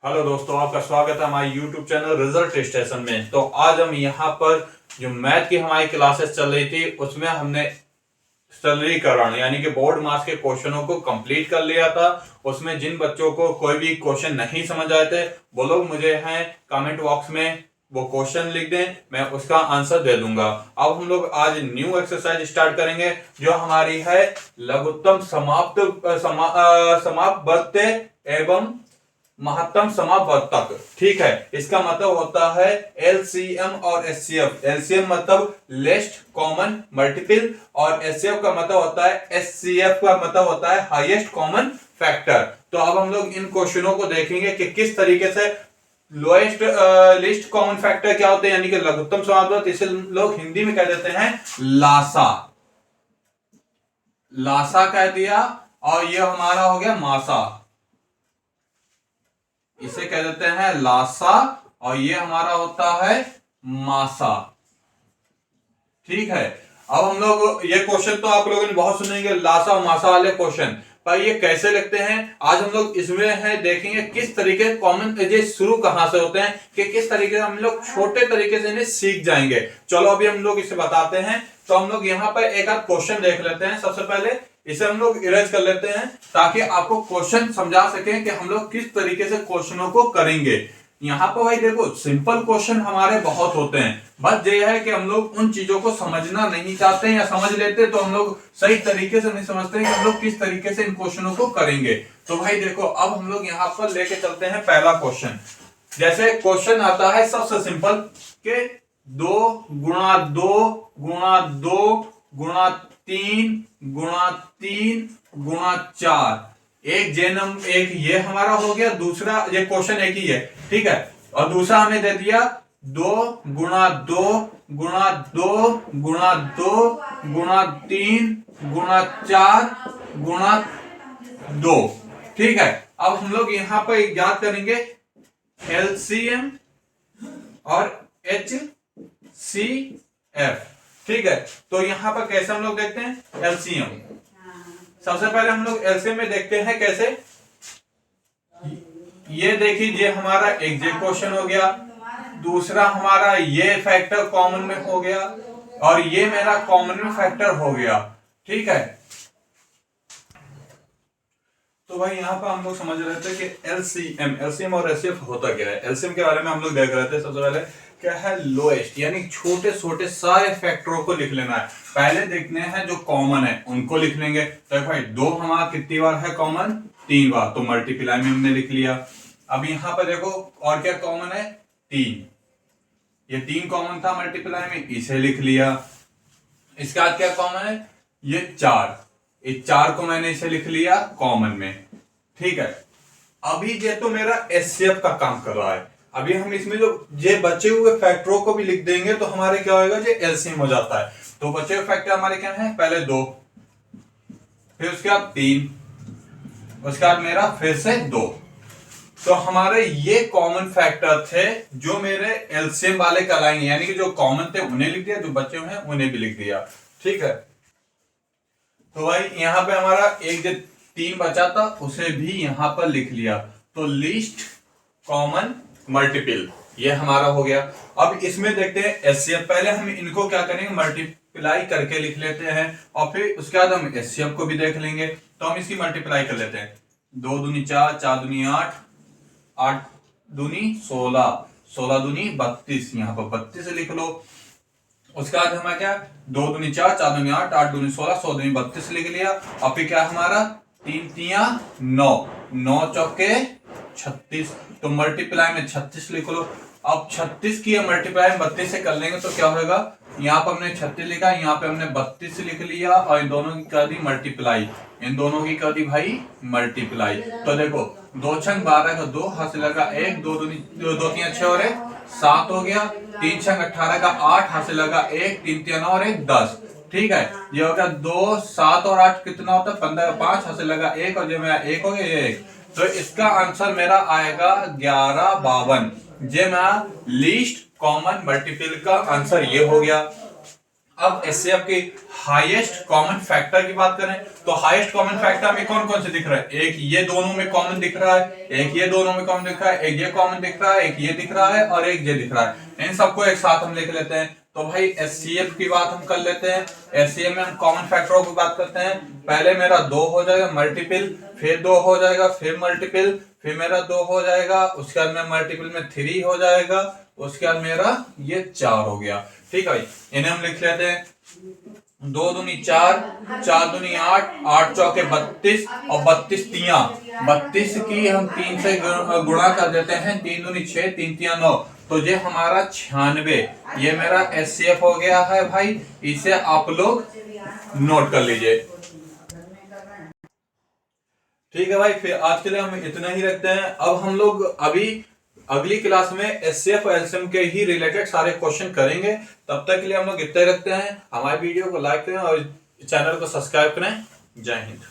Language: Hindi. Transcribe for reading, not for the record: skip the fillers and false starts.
हेलो दोस्तों, आपका स्वागत है हमारे YouTube चैनल रिजल्ट स्टेशन में। तो आज हम यहाँ पर जो मैथ की हमारी क्लासेस चल रही थी उसमें हमने सरलीकरण यानी कि बोर्ड मास के क्वेश्चनों को कंप्लीट कर लिया था। उसमें जिन बच्चों को कोई भी क्वेश्चन नहीं समझ आए थे वो लोग मुझे हैं कमेंट बॉक्स में वो क्वेश्चन लिख दें, मैं उसका आंसर दे दूंगा। अब हम लोग आज न्यू एक्सरसाइज स्टार्ट करेंगे जो हमारी है लघुत्तम समापवर्त्य एवं महत्तम समापवर्तक। ठीक है, इसका मतलब होता है एलसीएम और एचसीएफ। एलसीएम मतलब लेस्ट कॉमन मल्टीपल और एचसीएफ का मतलब होता है एचसीएफ का मतलब होता है हाईएस्ट कॉमन फैक्टर। तो अब हम लोग इन क्वेश्चनों को देखेंगे कि किस तरीके से लोएस्ट लिस्ट कॉमन फैक्टर क्या होते हैं, यानी कि लघुत्तम समापवर्तक। इसे लोग हिंदी में कह देते हैं लासा। लासा कह दिया और ये हमारा हो गया मासा, इसे कह देते हैं लासा और ये हमारा होता है मासा। ठीक है, अब हम लोग ये क्वेश्चन तो आप लोगों ने बहुत सुनेंगे लासा और मासा वाले क्वेश्चन, पर ये कैसे लिखते हैं आज हम लोग इसमें है देखेंगे किस तरीके कॉमन ये शुरू कहां से होते हैं कि किस तरीके से हम लोग छोटे तरीके से इन्हें सीख जाएंगे। चलो अभी हम लोग इसे बताते हैं। तो हम लोग यहाँ पर एक आध क्वेश्चन देख लेते हैं। सबसे पहले इसे हम लोग इरेज कर लेते हैं ताकि आपको क्वेश्चन समझा सकें कि हम लोग किस तरीके से क्वेश्चनों को करेंगे। यहाँ पर भाई देखो सिंपल क्वेश्चन हमारे बहुत होते हैं, बस ये है कि हम लोग उन चीजों को समझना नहीं चाहते हैं या समझ लेते तो हम लोग सही तरीके से नहीं समझते हैं कि हम लोग किस तरीके से इन क्वेश्चनों को करेंगे। तो भाई देखो अब हम लोग यहाँ पर लेके चलते हैं पहला क्वेश्चन। जैसे क्वेश्चन आता है सबसे सिंपल के 2 गुणा 2 गुणा 2 गुणा 3 गुणा 3 गुणा 4। एक जेनम एक ये हमारा हो गया, दूसरा ये क्वेश्चन एक ही है। ठीक है, और दूसरा हमें दे दिया 2 गुणा 2 गुणा 2 गुणा 2 गुणा 3 गुणा 4 गुणा 2। ठीक है, अब हम लोग यहां पर याद करेंगे एलसीएम और एचसीएफ। ठीक है, तो यहां पर कैसे हम लोग देखते हैं एलसीएम। सबसे पहले हम लोग एलसीएम में देखते हैं कैसे। ये देखिए हमारा एक जे क्वेश्चन हो गया, दूसरा हमारा ये फैक्टर कॉमन में हो गया और ये मेरा कॉमन में फैक्टर हो गया। ठीक है, तो भाई यहाँ पर हम लोग समझ रहे थे कि एलसीएम और एचसीएफ होता क्या है। एलसीएम के बारे में हम लोग देख रहे थे। सबसे पहले क्या है लोएस्ट, यानी छोटे छोटे सारे फैक्टरों को लिख लेना है। पहले देखने हैं जो कॉमन है उनको लिख लेंगे। तो भाई 2 हमारा कितनी बार है कॉमन, 3 बार, तो मल्टीप्लाई में हमने लिख लिया। अब यहाँ पर देखो और क्या कॉमन है 3, ये 3 कॉमन था मल्टीप्लाई में, इसे लिख लिया। इसके बाद क्या कॉमन है ये 4, इस 4 को मैंने इसे लिख लिया कॉमन में। ठीक है, अभी ये तो मेरा एचसीएफ का काम कर रहा है। अभी हम इसमें जो ये बचे हुए फैक्टरों को भी लिख देंगे तो हमारे क्या होगा ये एलसीएम हो जाता है। तो बचे हुए फैक्टर हमारे क्या है, पहले 2, फिर उसके बाद 3, उसके बाद मेरा फिर से 2। तो हमारे ये कॉमन फैक्टर थे जो मेरे एलसीएम वाले कहलाएंगे, यानी कि जो कॉमन थे उन्हें लिख दिया, जो बचे हुए हैं उन्हें भी लिख दिया। ठीक है, तो भाई यहां पे हमारा एक जो 3 बचा था उसे भी यहां पर लिख लिया। तो लिस्ट कॉमन मल्टीपल ये हमारा हो गया। अब इसमें देखते हैं एचसीएफ। पहले हम इनको क्या करेंगे मल्टीप्लाई करके लिख लेते हैं और फिर उसके बाद हम एचसीएफ को भी देख लेंगे। तो हम इसकी मल्टीप्लाई कर लेते हैं। 2 दूनी 4, 4 दूनी 8, 8 दूनी 16, 16 दूनी 32, यहाँ पर 32 लिख लो। उसके बाद हमारा क्या 2 दूनी 4, 4 दूनी 8, 8 दूनी 16, 16 दूनी 32 लिख लिया। और फिर क्या हमारा 3 तिया 9, 9 चौके 36, तो मल्टीप्लाई में 36 लिख लो। अब 36 की मल्टीप्लाई में 32 से कर लेंगे तो क्या होगा, यहाँ पर हमने 36 लिखा, यहाँ पे हमने 32 लिख लिया और इन दोनों की कर दी मल्टीप्लाई, इन दोनों की कर दी भाई मल्टीप्लाई। तो देखो 2 छंग 12 का 2 हाथ से लगा 1, 2 दूनी 2 3 6 और 7 हो गया। 3 छंग 18 का 8 हाथ से लगा 1, 3 3 9 और 1 10। ठीक है, ये हो गया 2, 7 और 8 कितना होता है 15, 5 हाथ से लगा 1 और जो मेरा 1 हो गया ये 1। तो इसका आंसर मेरा आएगा 1152। ये मेरा लीस्ट कॉमन मल्टीपल का आंसर ये हो गया। अब एचसीएफ की हाईएस्ट कॉमन फैक्टर की बात करें तो हाईएस्ट कॉमन फैक्टर में कौन कौन से दिख रहा है? एक ये दोनों में कॉमन दिख रहा है, एक ये दोनों में कॉमन दिख रहा है, एक ये कॉमन दिख रहा है, एक ये दिख रहा है और एक ये दिख रहा है। इन सबको एक साथ हम लिख लेते हैं। तो भाई एचसीएफ की बात हम कर लेते हैं। एचसीएफ में हम कॉमन फैक्टरों की बात करते हैं। पहले मेरा 2 हो जाएगा मल्टीपल, फिर 2 हो जाएगा, फिर मल्टीपल, फिर मेरा 2 हो जाएगा, उसके बाद में मल्टीपल में 3 हो जाएगा, उसके बाद मेरा ये 4 हो गया। ठीक है भाई, इन्हें हम लिख लेते हैं। 2 दूनी 4, 4 दूनी 8, 8 चौके 32 और 32 तिया 32 की हम 3 से गुणा कर देते हैं। 3 दूनी 6, 3 तिया 9, तो ये हमारा 96 ये मेरा एचसीएफ हो गया है भाई। इसे आप लोग नोट कर लीजिए। ठीक है भाई, फिर आज के लिए हम इतना ही रखते हैं। अब हम लोग अभी अगली क्लास में एचसीएफ और एलसीएम के ही रिलेटेड सारे क्वेश्चन करेंगे। तब तक के लिए हम लोग इतना ही रखते हैं। हमारे वीडियो को लाइक करें और चैनल को सब्सक्राइब करें। जय हिंद।